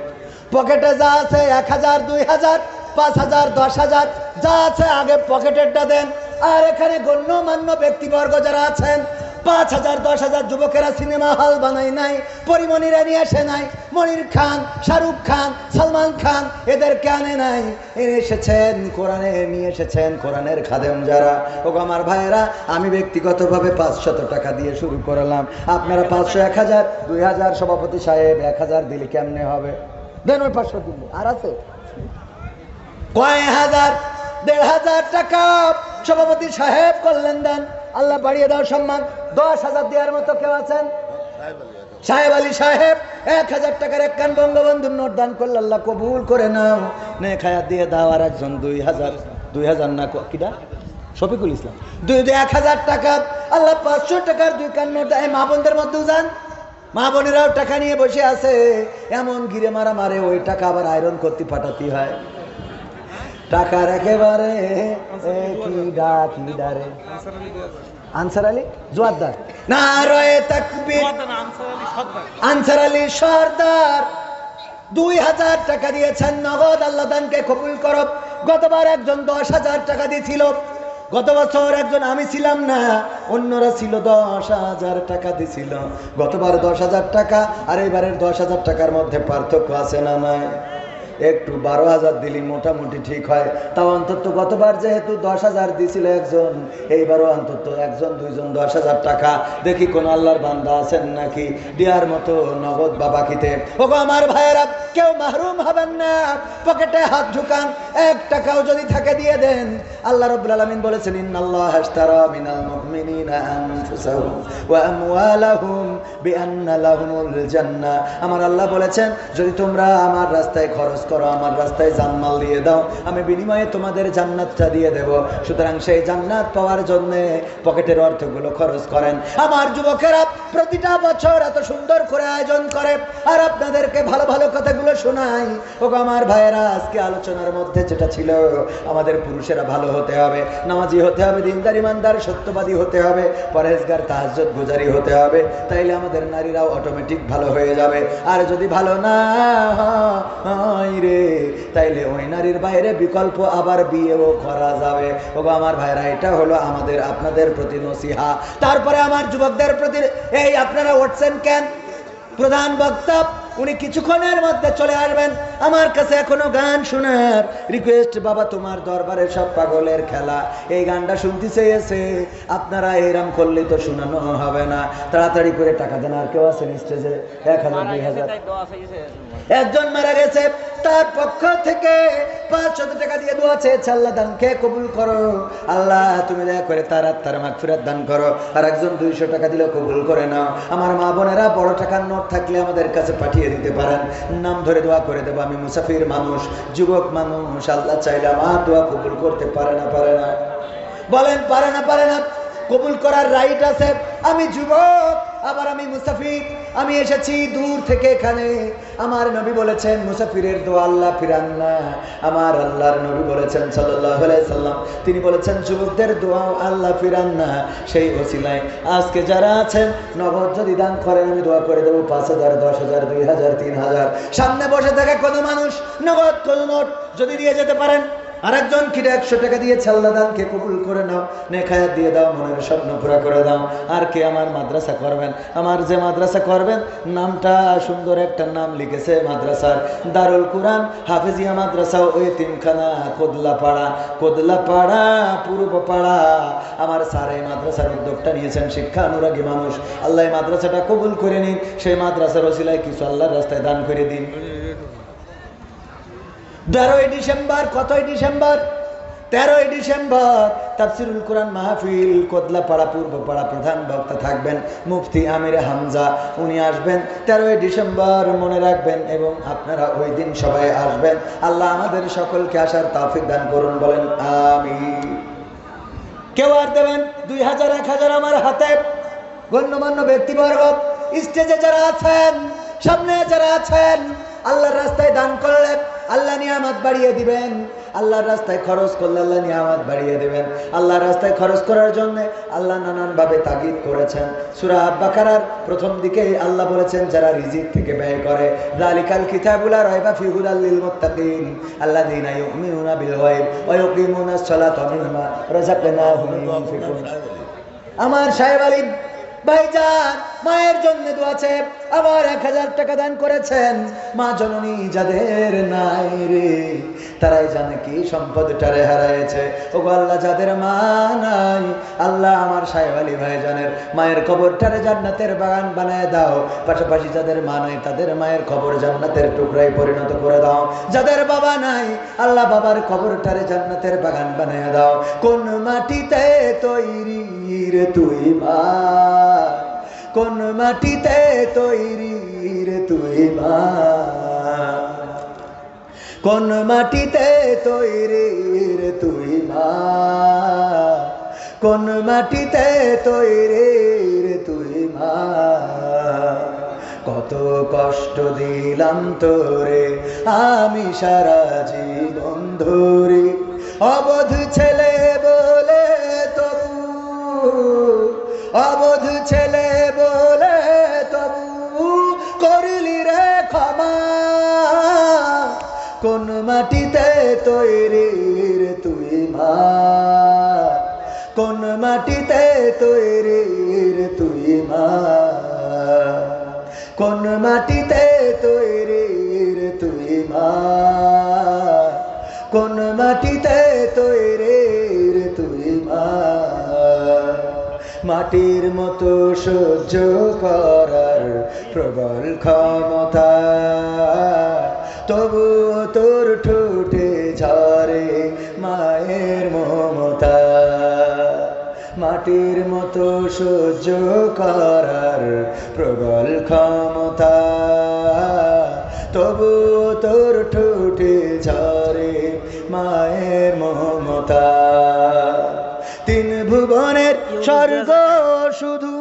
পকেটে যা আছে 1000, 2000, 5000, 10000 যা আছে আগে পকেটেরটা দেন। আর এখানে গণ্যমান্য ব্যক্তিবর্গ যারা আছেন, 5000, 10000 যুবকেরা সিনেমা হল বানাই নাই, পরিমণিরা নিয়ে আসে নাই, মনির খান, শাহরুখ খান, সালমান খান এদেরকে আনে নাই। এনে এসেছেন কোরআনে, নিয়ে এসেছেন কোরআনের খাদেম যারা। ও আমার ভাইয়েরা, আমি ব্যক্তিগতভাবে 500 টাকা দিয়ে শুরু করলাম। আপনারা 500, 1000, 2000, সভাপতি সাহেব 1000 দিলে কেমনে হবে? দেন ওই 500 দিন। আর আছে কয় হাজার? 1500 টাকা সভাপতি সাহেব করলেন দেন। আল্লাহ বাড়িয়ে দাও সম্মান। 10,000 দেওয়ার মতো কেউ আছেন? সাহেব আলী সাহেব 1000 টাকার এক কান বঙ্গবন্ধুর নোট দান করলে আল্লাহ কবুল করে নাও। নেক হায়াত দিয়ে দাও। আর একজন 2000 না কিটা শফিকুল ইসলাম 1000 টাকা। আল্লাহ 500 টাকার 2 কান নোট। মা বোনদের মধ্যেও যান, মা বোনেরাও টাকা নিয়ে বসে আছে। এমন গিরে মারা মারে ওই টাকা আবার আয়রন করতে পাঠাতে হয়। টাকার একেবারে আনসার আলী জোয়ারদার না রয়ে তাকবীর, আনসার আলী সর্দার 2000 টাকা দিয়েছেন নগদ। আল্লাহ দানকে কবুল করো। গতবার একজন 10,000 টাকা দিয়েছিল। গত বছর একজন, আমি ছিলাম না, অন্যরা ছিল, 10,000 টাকা দিছিল। গতবার 10,000 টাকা আর এবারের 10,000 টাকার মধ্যে পার্থক্য আছে না নাই? একটু 12,000 দিলি মোটামুটি ঠিক হয়। তাও অন্তত গতবার যেহেতু 10,000 দিছিল একজন, এইবারও অন্তত একজন দুইজন 10,000 টাকা। দেখি কোন আল্লাহর বান্দা আছেন নাকি দেওয়ার মতো নগদ বা বাকিতে। ওগো আমার ভাইয়েরা, কেউ মাহরুম হবেন না। পকেটে হাত ঢুকান, 1 টাকাও যদি থাকে দিয়ে দেন। আল্লাহ রাব্বুল আলামিন বলেছেন, ইন্নাল্লাহা আশতারা মিনাল মুমিনিনা আনফুসাহুম ওয়া আমওয়ালাহুম বিআন্না লাহুমুল জান্নাহ। আমার আল্লাহ বলেছেন, যদি তোমরা আমার রাস্তায় খরচ করো, আমার রাস্তায় জানমাল দিয়ে দাও, আমি বিনিময়ে তোমাদের জান্নাতটা দিয়ে দেব। সুতরাং সেই জান্নাত পাওয়ার জন্য পকেটের অর্থগুলো খরচ করেন। আমার যুবকেরা প্রতিটা বছর এত সুন্দর করে আয়োজন করে আর আপনাদেরকে ভালো ভালো কথাগুলো শোনাই। ওগো আমার ভাইয়েরা, আজকে আলোচনার মধ্যে যেটা ছিল, আমাদের পুরুষেরা ভালো হতে হবে, নামাজি হতে হবে, দিনদার ইমানদার সত্যবাদী হতে হবে, পরহেজগার তাহাজ্জুদ গুজারি হতে হবে। তাইলে আমাদের নারীরাও অটোমেটিক ভালো হয়ে যাবে। আর যদি ভালো না হয় রে, তাইলে ওই নারীর বাইরে বিকল্প আবার বিয়েও করা যাবে। ওগো আমার ভাইরা, এটা হলো আমাদের আপনাদের প্রতি নসিহা। তারপরে আমার যুবকদের প্রতি, এই আপনারা উঠছেন কেন? প্রধান বক্তা উনি কিছুক্ষণের মধ্যে চলে আসবেন। আমার কাছে এখনো গান শোনার রিকোয়েস্ট। বাবা, তোমার দরবারে সব পাগলের খেলা, এই গানটা শুনতে চেয়েছে। আপনারা এরম করলে তো শোনানো হবে না। তাড়াতাড়ি করে টাকা দেন। আর কেউ আছেন স্টেজে? 1,000 2,000। একজন মারা গেছে, তার পক্ষ থেকে 500 টাকা দিয়ে দোয়া চেয়েছে। আল্লাহ দানকে কবুল করো। আল্লাহ তুমি দয়া করে তার আত্মার মাগফিরাত দান করো। আর একজন 200 টাকা দিলে কবুল করে নাও। আমার মা বোনেরা বড় টাকার নোট থাকলে আমাদের কাছে পাঠিয়ে দিতে পারেন, নাম ধরে দোয়া করে দেবো। আমি মুসাফির মানুষ, যুবক মানুষ, আল্লাহ চাইলে আমার দোয়া কবুল করতে পারে না? পারে না? বলেন পারে না? পারে না? কবুল করার রাইট আছে। আমি যুবক, আবার আমি মুসাফির, আমি এসেছি দূর থেকে এখানে। আমার নবী বলেছেন, মুসাফিরের দোয়া আল্লাহ ফিরান না। আমার আল্লাহর নবী বলেছেন সাল্লাল্লাহু আলাইহি সাল্লাম, তিনি বলেছেন যুবকদের দোয়া আল্লাহ ফিরান না। সেই ওসিলায় আজকে যারা আছেন, নগদ যদি দান করেন, আমি দোয়া করে দেবো 5,000 10,000 2,000 3,000। সামনে বসে থাকা কোনো মানুষ নগদ কোনো নোট যদি দিয়ে যেতে পারেন। আরেকজন কিটা 100 টাকা দিয়েছে, আল্লাহ দানকে কবুল করে নাও, নেক হায়াত দিয়ে দাও, মনের স্বপ্ন পুরা করে দাও। আর কে আমার মাদ্রাসা করবেন? আমার যে মাদ্রাসা করবেন, নামটা সুন্দর একটা নাম লিখেছে মাদ্রাসার, দারুল কুরআন হাফেজিয়া মাদ্রাসা, ওই তিনখানা কোদলাপাড়া পূর্বপাড়া। আমার স্যার এই মাদ্রাসার উদ্যোগটা নিয়েছেন, শিক্ষা অনুরাগী মানুষ। আল্লাহ এই মাদ্রাসাটা কবুল করে নিন। সেই মাদ্রাসার ওসিলায় কিছু আল্লাহর রাস্তায় দান করে দিন। 12ই ডিসেম্বর, কতই ডিসেম্বর? 13ই ডিসেম্বর তাফসিরুল কোরআন মাহফিল, কোদলাপাড়া পূর্বপাড়া। প্রধান বক্তা থাকবেন মুফতি আমির হামজা, উনি আসবেন 13ই ডিসেম্বর, মনে রাখবেন। এবং আপনারা ওই দিন সবাই আসবেন। আল্লাহ আমাদের সকলকে আসার তৌফিক দান করুন, বলেন আমিন। কেউ আর দেবেন 2,000 1,000 আমার হাতে। গণ্যমান্য ব্যক্তিবর্গ, স্টেজে যারা আছেন, সামনে যারা আছেন, আল্লাহর রাস্তায় দান করলে আল্লাহ নিয়ামত বাড়িয়ে দিবেন। আল্লাহর রাস্তায় খরচ করলে আল্লাহ নিয়ামত বাড়িয়ে দিবেন। আল্লাহর রাস্তায় খরচ করার জন্য আল্লাহ নানানভাবে তাগিদ করেছেন। সূরা বাকারার প্রথম দিকে আল্লাহ বলেছেন, যারা রিজিক থেকে ব্যয় করে, যালিকাল কিতাবুল লা রাইবা ফীহি হুদাল লিল মুত্তাকিন আল্লাযীনা ইউমিনুনা বিল গায়ব ওয়া ইউকিমুনাস সালাতা ওয়া মিম্মা রাযাকনাহুম ইউনফিকুন। আমার সাহেব আলী ভাইজান, মায়ের জন্য দোয়া চেয়ে আবার 1000 টাকা দান করেছেন। মা জননী যাদের নাই রে, তারাই জানে কি সম্পদটারে হারাইছে। ওগো আল্লাহ, যাদের মা নাই, আল্লাহ আমার সাহেব আলী ভাইজানের মায়ের কবরটারে জান্নাতের বাগান বানায় দাও। পাশাপাশি যাদের মা নাই, তাদের মায়ের কবর জান্নাতের টুকরায় পরিণত করে দাও। যাদের বাবা নাই, আল্লাহ বাবার কবরটারে জান্নাতের বাগান বানায় দাও। কোন মাটিতে তৈরি রে তুই মা, কোন মাটিতে তৈরি রে তুই মা, কোন মাটিতে তৈরি রে তুই মা, কোন মাটিতে তৈরি রে তুই মা। কত কষ্ট দিলাম তোরে আমি সারা জীবন ধরে, অবধ ছেলে বলে তবু, অবধ ছেলে বলে তবু করলি রে ক্ষমা। কোন মাটিতে তৈরি রে তুই মা, কোন মাটিতে তৈরি রে তুই মা, কোন মাটিতে তৈরি রে তুই মা, কোন মাটিতে তৈরি রে তুই মা। মাটির মতো সহ্য করার প্রবল ক্ষমতা, তবু তোর ঠোঁটে ঝরে মায়ের মমতা। মাটির মতো সহ্য করার প্রবল ক্ষমতা, তবু তোর ঠোঁটে ঝরে মায়ের মমতা। তিন ভুবনের স্বর্গ শুধু,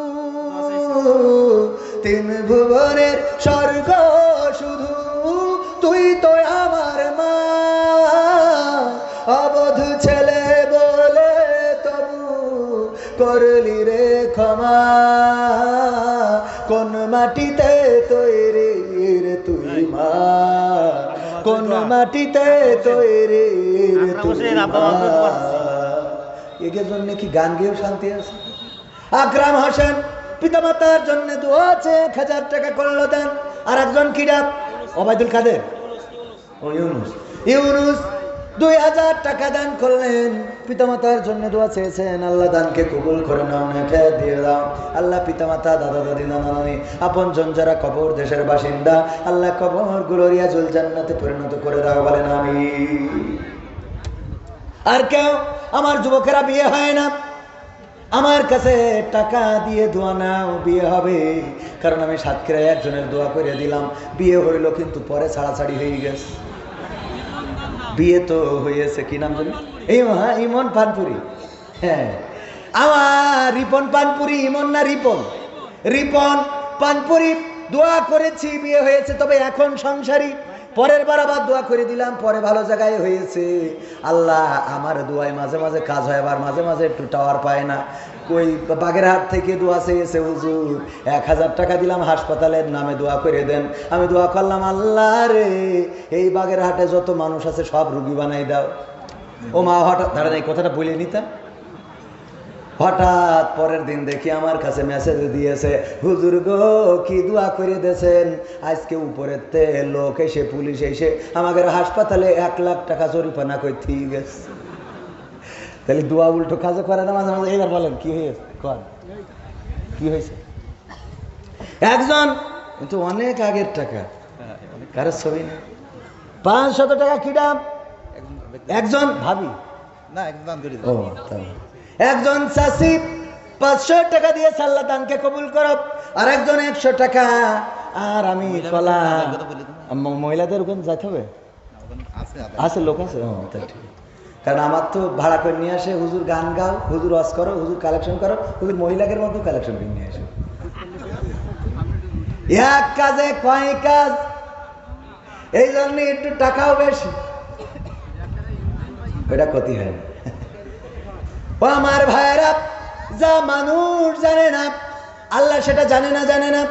তিন ভুবনের স্বর্গ শুধু তুই তো আমার মা। অবধ ছেলে বলে তবু করলি রে ক্ষমা। কোন মাটিতে তৈরি রে তুই মা, কোন মাটিতে তৈরি রে তুই মা। এর জন্য কি গান গেয়েও শান্তি আছে? আকরাম হোসেন পিতামাতার জন্য দোয়া আছে, 1000 টাকা করলো দান। আর একজন কিডা ওবায়দুল কাদের, ও ইউনুস, ইউনুস 2000 টাকা দান করলেন। পিতামাতার জন্য দোয়া চেয়েছেন, আল্লাহ দানকে কবুল করে নাও, নেটে দিয়ে দাও। আল্লাহ পিতামাতা, দাদা দাদি, নানা নানি, আপন জন যারা কবর দেশের বাসিন্দা, আল্লাহ কবর গুলো রিয়াজুল জান্নাতে পরিণত করে দাও, বলেন আমিন। আর কেউ আমার যুবকেরা বিয়ে হয় না, আমার কাছে টাকা দিয়ে দোয়া নাও, বিয়ে হবে। কারণ আমি সাতক্ষীরায় একজনের দোয়া করে দিলাম, বিয়ে হইল কিন্তু পরে ছাড়াছাড়ি হয়ে গেছে। বিয়ে তো হয়েছে, কি নাম জানি, এই হ্যাঁ ইমন পানপুরি, হ্যাঁ আমার রিপন পানপুরি, ইমন না রিপন, রিপন পানপুরি দোয়া করেছি, বিয়ে হয়েছে, তবে এখন সংসারী। পরের বার আবার দোয়া করে দিলাম, পরে ভালো জায়গায় হয়েছে। আল্লাহ আমার দোয়ায় মাঝে মাঝে কাজ হয়, আবার মাঝে মাঝে একটু টাওয়ার পায় না। কই বাগেরহাট থেকে দোয়া চেয়েছে, হুজুর 1000 টাকা দিলাম, হাসপাতালের নামে দোয়া করে দেন। আমি দোয়া করলাম, আল্লাহ রে এই বাগেরহাটে যত মানুষ আছে সব রুগী বানাই দাও। ও মা হঠাৎ দাঁড়ান, এই কথাটা বলে নিতাম। হঠাৎ পরের দিন দেখি আমার কাছে মেসেজ দিয়েছে, হুজুর গো কি দোয়া করে দিয়েছেন, আজকে উপরের তে লোক এসে, পুলিশ এসে আমাদের হাসপাতালে 1 লাখ টাকা জরিমানা করতে গেছে। তাহলে দোয়া উল্টো কাজও করে না মাঝে মাঝে। এবার বলেন কি হয়েছে, কর কি হয়েছে? একজন কিন্তু অনেক আগের টাকা, কারোর ছবি না, 500 টাকা কি দাম? একজন ভাবি না, ও একজন চাষি 500 টাকা দিয়ে আল্লাহ দানকে কবুল করো, আর একজন 100 টাকা। আর আমি কলা মহিলাদের ওখানে যাইতে হবে, আছে লোক আছে, তাই ঠিক। কারণ আমার তো ভাড়া করে নিয়ে আসে, হুজুর গান গাও, হুজুর ওয়াজ করো, হুজুর কালেকশন করো, হুজুর মহিলাদের মতো কালেকশন করে নিয়ে আসে। এক কাজে কয় কাজ, এই জন্য একটু টাকাও বেশি, ওটা ক্ষতি হয় না। ও আমার ভাইয়েরা, যা মানুষ জানে না আল্লাহ সেটা জানে না, জানে না।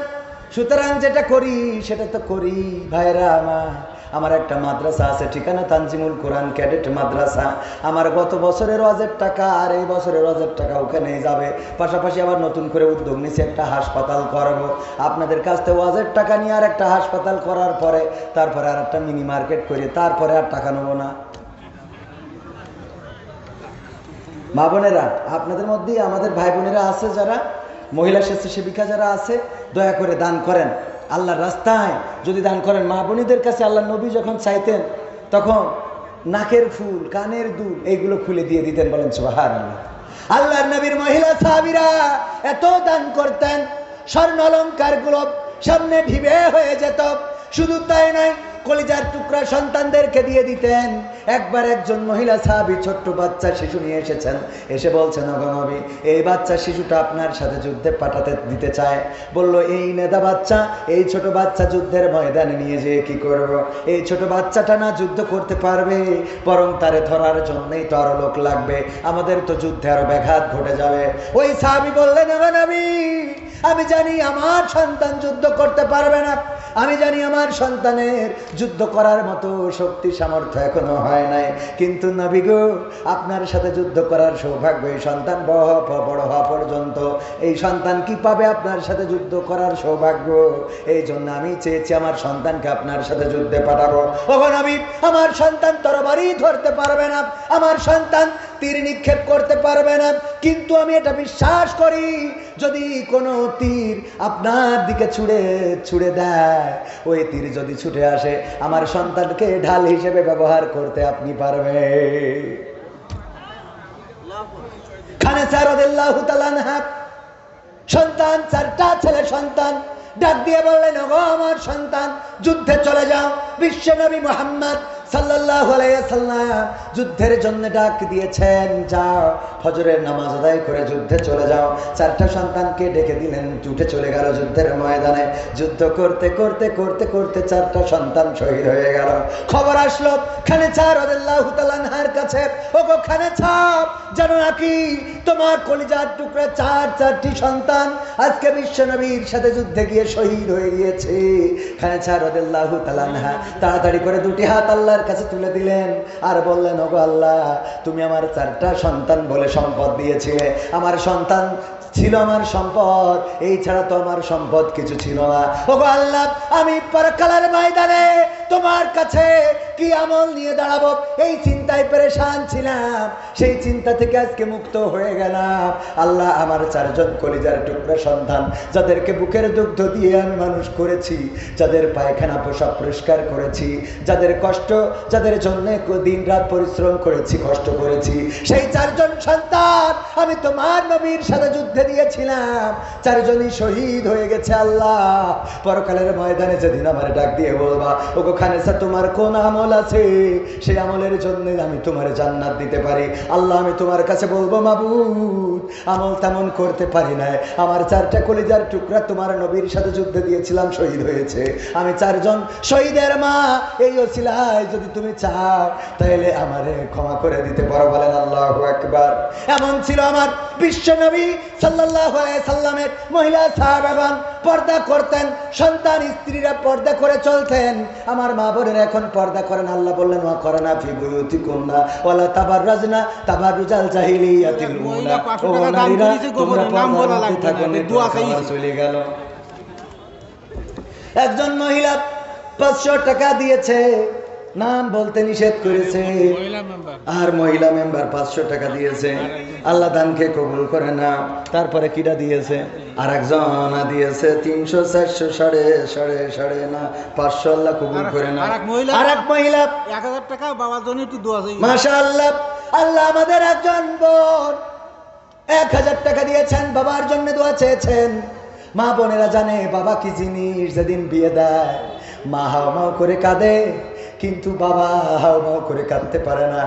সুতরাং যেটা করি সেটা তো করি ভাইয়েরা আমার। আমার একটা মাদ্রাসা আছে, ঠিকানা তানজিমুল কোরআন ক্যাডেট মাদ্রাসা। আমার গত বছরের ওয়াজের টাকা আর এই বছরের ওয়াজের টাকা ওখানেই যাবে। পাশাপাশি আবার নতুন করে উদ্যোগ নিয়েছি, একটা হাসপাতাল করব। আপনাদের কাছ থেকে ওয়াজের টাকা নিয়ে আর একটা হাসপাতাল করার পরে তারপরে আর একটা মিনি মার্কেট করে তারপরে আর টাকা নেবো না। মা বোনেরা, আপনাদের মধ্যে আমাদের ভাই বোনেরা আছে যারা মহিলা স্বেচ্ছাসেবিকা যারা আছে, দয়া করে দান করেন আল্লাহর রাস্তায়। যদি দান করেন, মা বোনীদের কাছে আল্লাহ নবী যখন চাইতেন তখন নাকের ফুল, কানের দুল এইগুলো খুলে দিয়ে দিতেন। বলেন সুবহানাল্লাহ। আল্লাহর নবীর মহিলা সাহাবীরা এত দান করতেন, স্বর্ণ অলংকার গুলো সামনে ঢিবে হয়ে যেত। শুধু তাই নয়, কলিজার টুকরা সন্তানদেরকে দিয়ে দিতেন। একবার একজন মহিলা সাহাবী ছোট্ট বাচ্চা শিশু নিয়ে এসেছেন, এসে বলছেন, ওগো নবী, এই বাচ্চা শিশুটা আপনার সাথে যুদ্ধে পাঠাতে দিতে চায়। বলল, এই নেদা বাচ্চা, এই ছোট বাচ্চা যুদ্ধের ময়দানে নিয়ে যেয়ে কি করব? এই ছোট বাচ্চাটা না যুদ্ধ করতে পারবে, বরং তারে ধরার জন্যই তো আরো লোক লাগবে, আমাদের তো যুদ্ধে আরো ব্যাঘাত ঘটে যাবে। ওই সাহাবী বললেন, ওগো নবী, আমি জানি আমার সন্তান যুদ্ধ করতে পারবে না, আমি জানি আমার সন্তানের যুদ্ধ করার মতো শক্তি সামর্থ্য এখনো হয় নাই, কিন্তু নবী গো, আপনার সাথে যুদ্ধ করার সৌভাগ্য এই সন্তান বড় হওয়া পর্যন্ত এই সন্তান কি পাবে আপনার সাথে যুদ্ধ করার সৌভাগ্য? এই জন্য আমি চেয়েছি আমার সন্তানকে আপনার সাথে যুদ্ধে পাঠাবো। ওগো নবী, আমার সন্তান তরবারি ধরতে পারবে না, আমার সন্তান তীর নিক্ষেপ করতে পারবে না, কিন্তু আমি এটা বিশ্বাস করি, যদি কোনো তীর আপনার দিকে ছুড়ে দেয়, ওই তীর যদি ছুটে আসে, আমার সন্তানকে ঢাল হিসেবে ব্যবহার করতে আপনি পারবে। খানেসা রাদিয়াল্লাহু তাআলা আনহা সন্তান, চারটা ছেলে সন্তান, ডাক দিয়ে বললেন, ওগো আমার সন্তান, যুদ্ধে চলে যাও। বিশ্ব নবী মুহাম্মদ সাল্লাল্লাহু আলাইহি ওয়াসাল্লাম যুদ্ধের জন্য ডাক দিয়েছেন, যাও ফজরের নামাজ আদায় করে যুদ্ধে চলে যাও। চারটা সন্তানকে ডেকে দিলেন, উঠে চলে গেল যুদ্ধের ময়দানে। যুদ্ধ করতে করতে করতে করতে চারটা সন্তান শহীদ হয়ে গেল। খবর আসলো খানেছা রাদিয়াল্লাহু তাআলা আনহার কাছে, ওগো খানেছা, জানো নাকি তোমার কলিজার টুকরা চারটি সন্তান আজকে বিশ্ব নবীর সাথে যুদ্ধে গিয়ে শহীদ হয়ে গিয়েছে। খানেছা রাদিয়াল্লাহু তাআলা আনহা তাড়াতাড়ি করে দুটি হাত আল্লাহর কাছে তুলে দিলেন আর বললেন, ওগো আল্লাহ, তুমি আমার চারটা সন্তান বলে সম্পদ দিয়েছিলে, আমার সন্তান ছিল আমার সম্পদ, এই ছাড়া তো আমার সম্পদ কিছু ছিল না। ওগো আল্লাহ, আমি পরকালের ময়দানে তোমার কাছে কি আমল নিয়ে দাঁড়াবো এই চিন্তায় পেরেশান ছিলাম, সেই চিন্তা থেকে আজকে মুক্ত হয়ে গেলাম। আল্লাহ, আমার চারজন কলিজার টুকরা সন্তান, যাদেরকে বুকের দুগ্ধ দিয়ে আমি মানুষ করেছি, যাদের পায়খানা পোশাক পরিষ্কার করেছি, যাদের কষ্ট, যাদের জন্য দিন রাত পরিশ্রম করেছি, কষ্ট করেছি, সেই চারজন সন্তান আমি তোমার নবীর সাথে যুদ্ধে দিয়েছিলাম, চারজনই শহীদ হয়ে গেছে। আল্লাহ, পরকালের ময়দানে যেদিন আমার ডাক দিয়ে বলবা, ওগো খানেসা, তোমার কোন আমল আছে, সেই আমলের জন্য আমি তোমার জান্নাত দিতে পারি। আল্লাহ, আমি তোমার কাছে বলবো, মাবুদ, আমল তেমন করতে পারি না, আমার চারটা কলিজার টুকরা তোমার নবীর সাথে যুদ্ধে দিয়েছিলাম, শহীদ হয়েছে, আমি চারজন শহীদের মা, এই ওসিলায় যদি তুমি চাও তাহলে আমারে ক্ষমা করে দিতে পারো। বলেন আল্লাহু আকবার। এমন ছিল আমার বিশ্ব নবী সাল্লাল্লাহু আলাইহি সাল্লামের মহিলা সাহাবাগণ, পর্দা করতেন, সন্তান স্ত্রীরা পর্দা করে চলতেন। আমার মা বোনেরা এখন পর্দা করেন। আল্লাহ বললেন, ওয়া করনা ফি বুয়ুতিকুন্না ওয়ালা তাবাররাজনা তাবাররুজাল জাহিলিয়াতিল উলা। ও নারীরা, তোমরা পর্দার মধ্যে থাকো, দোয়া চলে গেল। একজন মহিলা 500 টাকা দিয়েছে, নাম বলতে নিষেধ করেছে, আর মহিলা মেম্বার 500 টাকা দিয়েছে, আল্লাহ দানকে কবুল করে না। তারপরে কিটা দিয়েছে, আর একজন দিয়েছে 300 400 সাড়ে না 500, আল্লাহ কবুল করে না। আর এক মহিলা 1000 টাকা বাবার জন্য একটু দোয়া চাই। মাশাআল্লাহ, আল্লাহ আমাদের একজন বোন 1000 টাকা দিয়েছেন, বাবার জন্য দোয়া চেয়েছেন। মা বোনেরা জানে বাবা কি জিনিস, যেদিন বিয়ে দেয় মা হাও মাও করে কাঁদে, কিন্তু বাবা হাও মাও করে কাঁদতে পারে না।